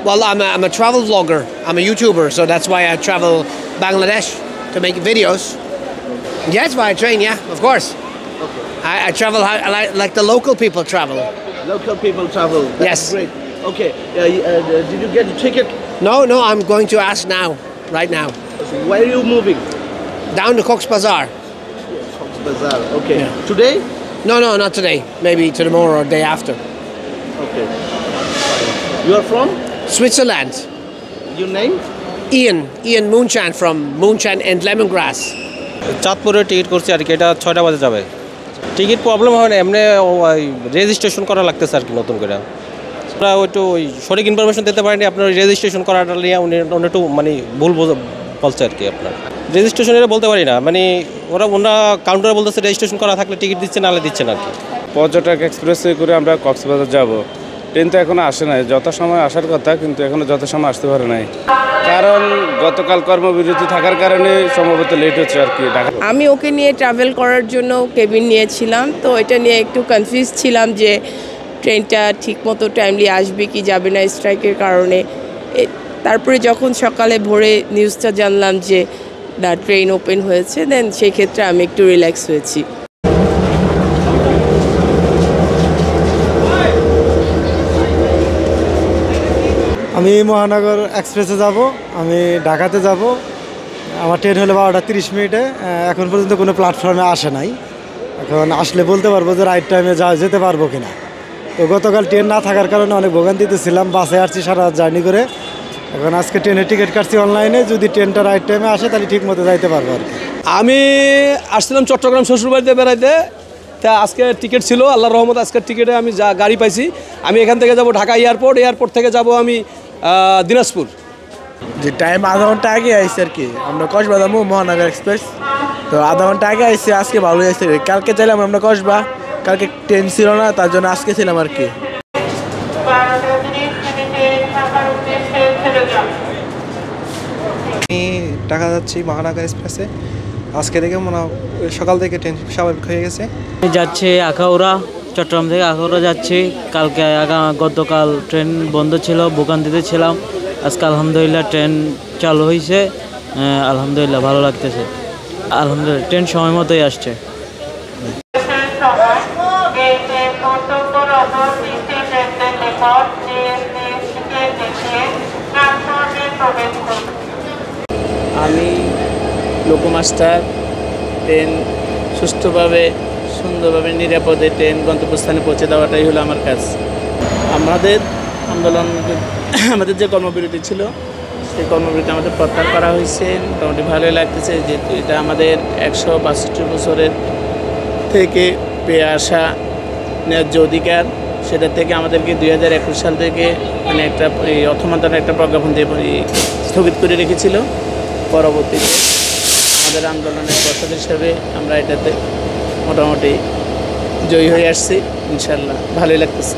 Well, I'm a travel vlogger. I'm a YouTuber, so that's why I travel Bangladesh to make videos. Yeah, that's why I train. Yeah, of course. Okay. I travel like the local people travel. Local people travel. That's Yes. great. Okay. Did you get a ticket? No, I'm going to ask now, right now. Where are you moving? Down to Cox's Bazar. Cox's Bazar. Okay. Yeah. Today? No, not today. Maybe tomorrow or day after. Okay. Fine. You are from? Switzerland. Your name? Ian Moonchan from Moonchan and Lemongrass. চাঁদপুরে ticket করছি আর কি, এটা 6টা বাজে যাবে। Ticket problem হয় না, এমনি রেজিস্ট্রেশন করা লাগতেছে আর কি নতুন করে। আমরা একটু ওই সঠিক ইনফরমেশন দিতে পারিনি, আপনার রেজিস্ট্রেশন করাটা নিয়ে উনি একটু মানে ভুল বলছে আর কি। আপনার রেজিস্ট্রেশন এটা বলতে পারি না, মানে ওরা কাউন্টারে বলতেছে রেজিস্ট্রেশন করা থাকলে টিকিট দিচ্ছে, নাহলে দিচ্ছে না আর কি। পর্যটক এক্সপ্রেসে করে আমরা কক্সবাজার যাব। ট্রেন তো এখনও আসে নাই, যথাসময় আসার কথা, কিন্তু এখনও যথাসময় আসতে পারে নাই, কারণ গতকাল কর্মবিরতি থাকার কারণে সম্ভবত লেট হচ্ছে আর কি। আমি ওকে নিয়ে ট্রাভেল করার জন্য কেবিন নিয়েছিলাম, তো এটা নিয়ে একটু কনফিউজ ছিলাম যে ট্রেনটা ঠিকমতো টাইমলি আসবে কি যাবে না স্ট্রাইকের কারণে। তারপরে যখন সকালে ভোরে নিউজটা জানলাম যে না ট্রেন ওপেন হয়েছে, দেন সেই ক্ষেত্রে আমি একটু রিল্যাক্স হয়েছি। আমি মহানগর এক্সপ্রেসে যাব, আমি ঢাকাতে যাব। আমার ট্রেন হলো 12টা 30 মিনিটে। এখন পর্যন্ত কোনো প্ল্যাটফর্মে আসে নাই। এখন আসলে বলতে পারবো যে রাইট টাইমে যেতে পারবো কিনা। তো গতকাল ট্রেন না থাকার কারণে অনেক ভোগান্তিতে ছিলাম, বাসে আসছি সারা জার্নি করে। এখন আজকে ট্রেনের টিকিট কাটছি অনলাইনে, যদি ট্রেনটা রাইট টাইমে আসে তাহলে ঠিক মতো যাইতে পারবো আর কি। আমি আসছিলাম চট্টগ্রাম শ্বশুরবাড়িতে বেড়াইতে, তা আজকে টিকিট ছিল, আল্লাহর রহমত আজকের টিকিটে আমি গাড়ি পাইছি। আমি এখান থেকে যাব ঢাকা এয়ারপোর্ট থেকে যাব আমি দিনাজপুর। যে টাইম আধা ঘন্টা আগে আইসি আর কি, আমরা কক্সবাজার মহানগর এক্সপ্রেস, তো আধা ঘন্টা আগে আইসি, আজকে ভালোই আসছে। কালকে চাইলাম আমরা কক্সবা, কালকে ট্রেন ছিল না, তার জন্য আজকে ছিলাম আর কি। আমি ঢাকা যাচ্ছি মহানগর এক্সপ্রেসে, আজকে থেকে সকাল থেকে ট্রেন স্বাভাবিক হয়ে গেছে। আমি যাচ্ছি আখাউড়া, চট্টগ্রাম থেকে আখাউড়া যাচ্ছি। গতকাল ট্রেন বন্ধ ছিল, ভোগান্তিতে ছিলাম। আজকে আলহামদুলিল্লাহ ট্রেন চালু হয়েছে, আলহামদুলিল্লাহ ভালো লাগতেছে। আলহামদুলিল্লাহ ট্রেন সময় মতোই আসছে। আমি লোকোমাস্টার, ট্রেন সুষ্ঠুভাবে সুন্দরভাবে নিরাপদে ট্রেন গন্তব্যস্থানে পৌঁছে দেওয়াটাই হলো আমার কাজ। আমাদের আন্দোলন, আমাদের যে কর্মবিরতি ছিল সেই কর্মবিরতি আমাদের প্রত্যাহার করা হয়েছে। মোটামুটি ভালোই লাগতেছে, যেহেতু এটা আমাদের 162 বছরের থেকে পেয়ে আসা ন্যায্য অধিকার। সেটা থেকে আমাদেরকে 2021 সাল থেকে মানে একটা অর্থ মন্ত্রণালয় একটা প্রজ্ঞাপন দিয়ে স্থগিত করে রেখেছিল। পরবর্তীতে আমাদের আন্দোলনের প্রসাদ হিসাবে আমরা এটাতে মোটামুটি জয়ী হয়ে আসছি, ইনশাল্লাহ ভালোই লাগতেছে।